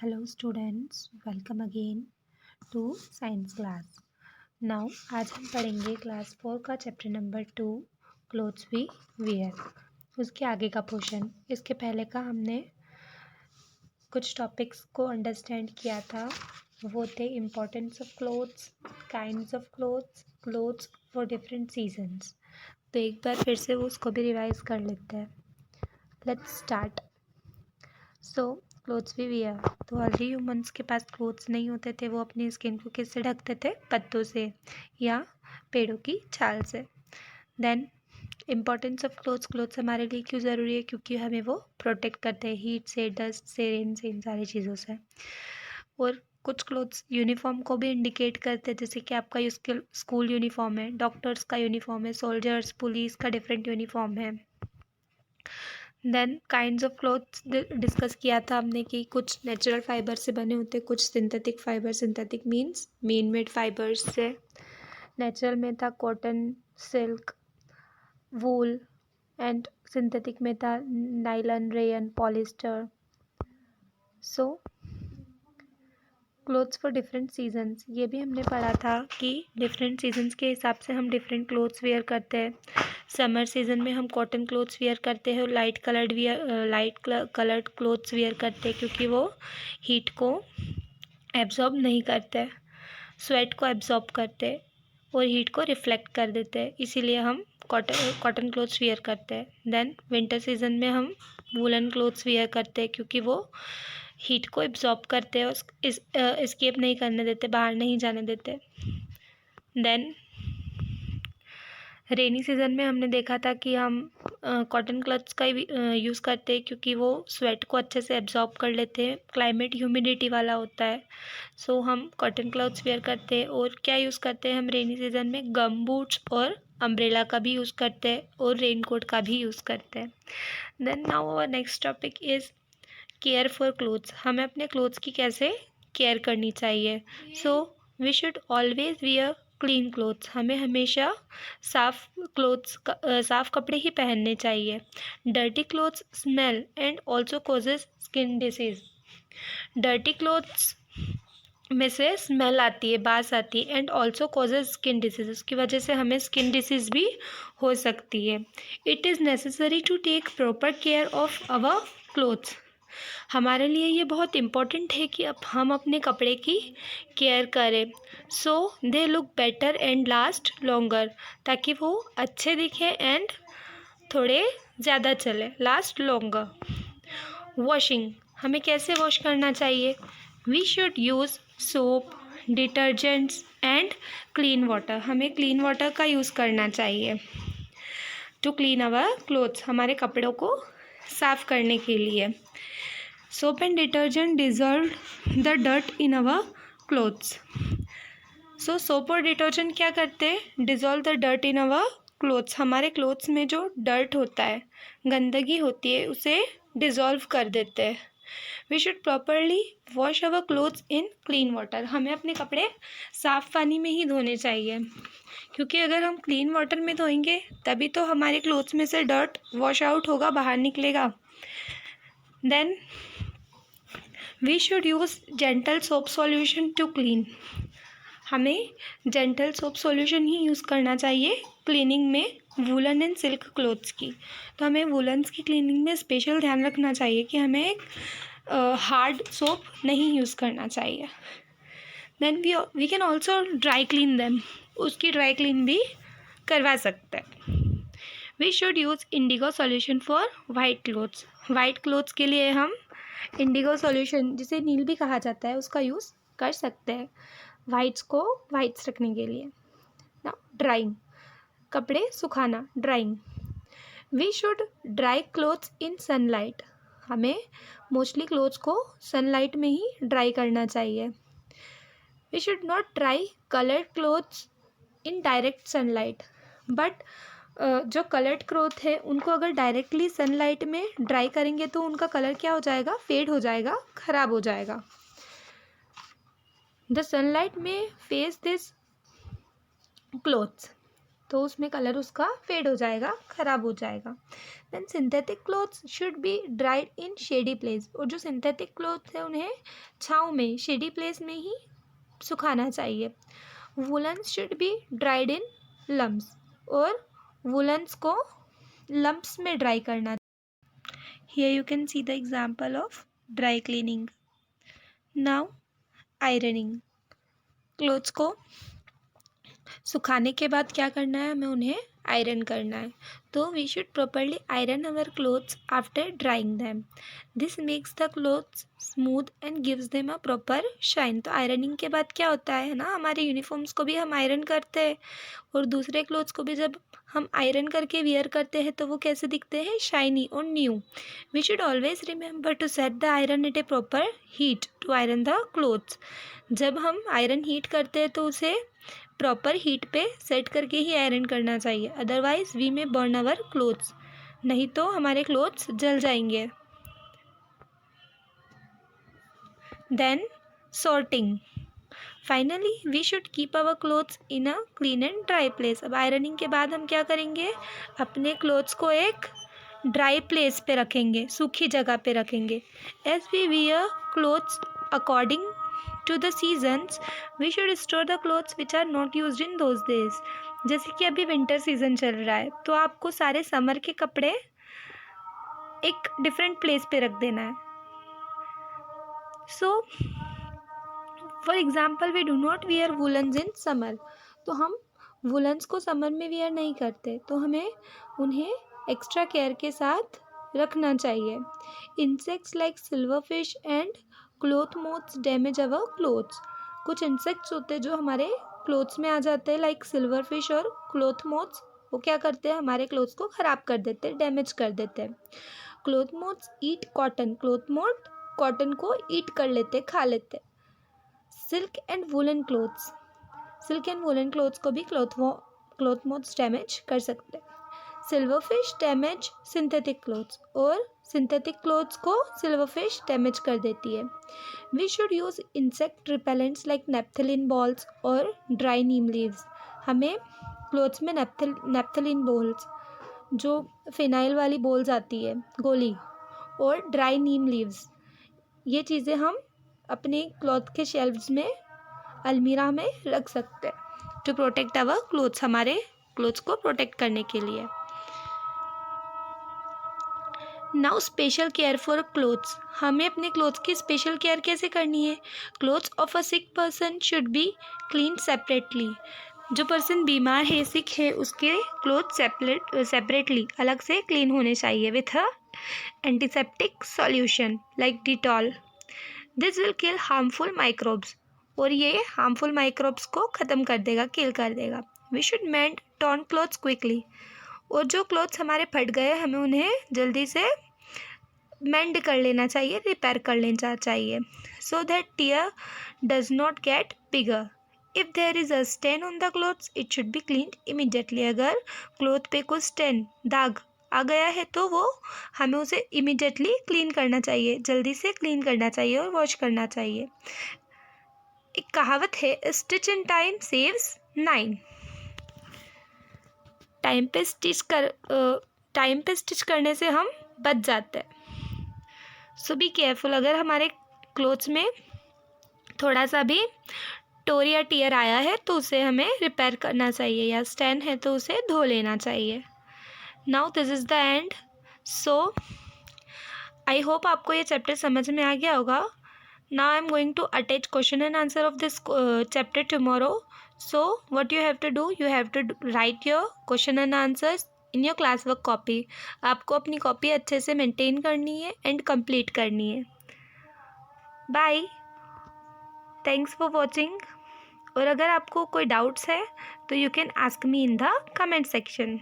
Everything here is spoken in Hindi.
Hello students, welcome again to science class. Now आज हम पढ़ेंगे क्लास 4 का chapter number 2, clothes we wear. उसके आगे का पोर्शन। इसके पहले का हमने कुछ टॉपिक्स को अंडरस्टैंड किया था। वो थे importance of clothes, kinds of clothes, clothes for different seasons. तो एक बार फिर से वो उसको भी रिवाइज कर लेते हैं। Let's start. सो क्लोथ्स भी वियर। तो अर्ली ह्यूमंस के पास क्लोथ्स नहीं होते थे। वो अपनी स्किन को किससे ढकते थे? पत्तों से या पेड़ों की छाल से। Then importance of clothes. Clothes हमारे लिए क्यों ज़रूरी है? क्योंकि हमें वो प्रोटेक्ट करते हैं हीट से, डस्ट से, रेन से, इन सारी चीज़ों से। और कुछ क्लोथ्स यूनिफॉर्म को भी इंडिकेट करते हैं, जैसे कि आपका स्कूल यूनिफॉर्म है, डॉक्टर्स का यूनिफॉर्म है, सोल्जर्स, पुलिस का डिफरेंट यूनिफॉर्म है। Then kinds of clothes discuss किया था हमने कि कुछ नेचुरल फाइबर से बने होते, कुछ synthetic fibre. Synthetic means main made fibres से। नेचुरल में था cotton, silk, wool, and synthetic में था nylon, rayon, polyester. So clothes for different seasons, ये भी हमने पढ़ा था कि डिफरेंट सीजन्स के हिसाब से हम डिफरेंट क्लोथ्स वेयर करते हैं। समर सीजन में हम कॉटन क्लोथ्स वेयर करते हैं और लाइट कलर्ड क्लोथ्स वेयर करते हैं, क्योंकि वो हीट को एब्जॉर्ब नहीं करते, स्वेट को एब्जॉर्ब करते और हीट को रिफ्लेक्ट कर देते हैं। इसीलिए हम कॉटन क्लोथ्स वेयर करते हैं। देन विंटर सीजन में हम वूलन क्लोथ्स वेयर करते हैं, क्योंकि वो हीट को एब्जॉर्ब करते हैं और एस्केप नहीं करने देते, बाहर नहीं जाने देते। देन रेनी सीजन में हमने देखा था कि हम कॉटन क्लॉथ्स का यूज़ करते हैं, क्योंकि वो स्वेट को अच्छे से एब्जॉर्ब कर लेते हैं। क्लाइमेट ह्यूमिडिटी वाला होता है, सो हम कॉटन क्लॉथ्स वेयर करते हैं। और क्या यूज़ करते हैं हम रेनी सीजन में? गम बूट्स और अम्ब्रेला का भी यूज़ करते हैं और रेनकोट का भी यूज़ करते हैं। Then now our next topic is care for clothes. हमें अपने क्लोथ्स की कैसे केयर करनी चाहिए? So we should always wear clean clothes. हमें हमेशा साफ कपड़े ही पहनने चाहिए। Dirty clothes smell and also causes skin disease. Dirty clothes में से स्मेल आती है, बास आती है, and also causes skin disease. उसकी वजह से हमें स्किन डिसीज भी हो सकती है। It is necessary to take proper care of our clothes. हमारे लिए ये बहुत इम्पॉर्टेंट है कि अब हम अपने कपड़े की केयर करें, so they look better and last longer. ताकि वो अच्छे दिखें एंड थोड़े ज़्यादा चले, लास्ट लॉन्गर। वॉशिंग, हमें कैसे वॉश करना चाहिए? We should use soap, detergents and clean water. हमें क्लीन वाटर का यूज़ करना चाहिए टू क्लीन अवर क्लोथ्स, हमारे कपड़ों को साफ़ करने के लिए। Soap and detergent dissolve the dirt in our clothes. So soap और डिटर्जेंट क्या करते हैं? Dissolve the dirt in our clothes. हमारे क्लोथ्स में जो डर्ट होता है, गंदगी होती है, उसे डिजॉल्व कर देते हैं। We should properly wash our clothes in clean water. हमें अपने कपड़े साफ़ पानी में ही धोने चाहिए, क्योंकि अगर हम क्लीन वाटर में धोएंगे तभी तो हमारे क्लोथ्स में से डर्ट वॉश आउट होगा, बाहर निकलेगा। Then we should use gentle soap solution to clean. हमें जेंटल सोप सॉल्यूशन ही यूज़ करना चाहिए क्लीनिंग में वूलन एंड सिल्क क्लोथ्स की। तो हमें वूलन्स की क्लीनिंग में स्पेशल ध्यान रखना चाहिए कि हमें एक हार्ड सोप नहीं यूज़ करना चाहिए। Then we can also dry clean them. उसकी ड्राई क्लीन भी करवा सकते हैं। We should use indigo solution for white clothes. White clothes के लिए हम इंडिगो सॉल्यूशन, जिसे नील भी कहा जाता है, उसका यूज़ कर सकते हैं वाइट्स को वाइट्स रखने के लिए। ना ड्राइंग, कपड़े सुखाना, drying. We should dry clothes in sunlight. हमें मोस्टली क्लोथ्स को सनलाइट में ही ड्राई करना चाहिए। We should not dry coloured clothes in direct sunlight. But जो कलर्ड क्लोथ है उनको अगर डायरेक्टली सनलाइट में ड्राई करेंगे तो उनका कलर क्या हो जाएगा? फेड हो जाएगा, ख़राब हो जाएगा। द सनलाइट में फेस दिस क्लोथ्स। तो उसमें कलर उसका फेड हो जाएगा, ख़राब हो जाएगा। Then synthetic clothes should be dried in shady place, और जो सिंथेटिक क्लोथ है उन्हें छाँव में, शेडी प्लेस में ही सुखाना चाहिए। Woollens should be dried in lumps, और वुलन्स को लम्प्स में ड्राई करना। Here you can see the example of dry cleaning. Now ironing. Clothes को सुखाने के बाद क्या करना है, हमें उन्हें आयरन करना है। तो we should properly iron our clothes after drying them. This makes the clothes smooth and gives them a proper shine. तो आयरनिंग के बाद क्या होता है ना, हमारे यूनिफॉर्म्स को भी हम आयरन करते हैं, और दूसरे क्लोथ्स को भी जब हम आयरन करके वियर करते हैं तो वो कैसे दिखते हैं, शाइनी और new. We should always remember to set the iron at a proper heat to iron the clothes. जब हम आयरन हीट करते हैं तो उसे प्रॉपर हीट पे सेट करके ही आयरन करना चाहिए, otherwise we may burn our clothes, नहीं तो हमारे क्लोथ्स जल जाएंगे। Then sorting. Finally we should keep our clothes in a clean and dry place. अब आयरनिंग के बाद हम क्या करेंगे, अपने क्लोथ्स को एक ड्राई प्लेस पे रखेंगे, सूखी जगह पे रखेंगे। As we wear clothes according to the seasons, we should store the clothes which are not used in those days. जैसे कि अभी विंटर सीजन चल रहा है, तो आपको सारे समर के कपड़े एक डिफरेंट प्लेस पे रख देना है। So for example we do not wear woollens in summer. तो हम वुलन्स को समर में वियर नहीं करते, तो हमें उन्हें एक्स्ट्रा केयर के साथ रखना चाहिए। Insects like silver fish and cloth moths damage our clothes. कुछ इंसेक्ट्स होते हैं जो हमारे क्लोथ्स में आ जाते हैं, लाइक सिल्वर फिश और क्लोथ मोथ्स। वो क्या करते हैं, हमारे क्लोथ्स को ख़राब कर देते हैं, डैमेज कर देते हैं। Cloth moths eat cotton. Cloth moth cotton को ईट कर लेते, खा लेते। Silk and woollen clothes. Silk and woollen clothes को भी क्लोथ मोथ्स डैमेज कर सकते हैं। Silverfish damage synthetic clothes, और सिंथेटिक क्लोथ्स को सिल्वर फिश डैमेज कर देती है। We should use insect repellents like naphthalene balls और ड्राई नीम लीव्स। हमें क्लोथ्स में नेप्थलीन बॉल्स, जो फिनाइल वाली बॉल्स आती है, गोली, और ड्राई नीम लीव्स, ये चीज़ें हम अपने क्लॉथ के शेल्व्स में, अलमीरा में रख सकते हैं टू प्रोटेक्ट आवर क्लोथ्स, हमारे क्लोथ्स को प्रोटेक्ट करने के लिए। Now special care for clothes. हमें अपने क्लोथ्स की स्पेशल केयर कैसे करनी है। Clothes of a sick person should be clean separately. जो पर्सन बीमार है, सिक है, उसके क्लोथ सेपरेटली अलग से क्लीन होने चाहिए with a antiseptic solution like Dettol. This will kill harmful microbes, और ये हार्मफुल माइक्रोब्स को ख़त्म कर देगा, किल कर देगा। We should mend torn clothes quickly, और जो क्लोथ्स हमारे फट गए हमें उन्हें जल्दी से मेंड कर लेना चाहिए, रिपेयर कर लेना चाहिए, so that tear does not get bigger. If there is a stain on the clothes it should be cleaned immediately. अगर क्लोथ पे कुछ स्टेन, दाग आ गया है तो वो हमें उसे इमीडिएटली क्लीन करना चाहिए, जल्दी से क्लीन करना चाहिए और वॉश करना चाहिए। एक कहावत है, stitch in time saves 9। Time पे स्टिच करने से हम बच जाते हैं। सो बी केयरफुल। अगर हमारे क्लोथ्स में थोड़ा सा भी टोर या टियर आया है तो उसे हमें रिपेयर करना चाहिए, या स्टेन है तो उसे धो लेना चाहिए। Now this is the end. So I hope आपको ये चैप्टर समझ में आ गया होगा। Now I am going to attach question and answer of this chapter tomorrow. So what you have to do, you have to write your question and answers in your classwork copy. आपको अपनी कॉपी अच्छे से मेंटेन करनी है एंड कंप्लीट करनी है. Bye, thanks for watching. और अगर आपको कोई डाउट्स है तो you can ask me in the comment section.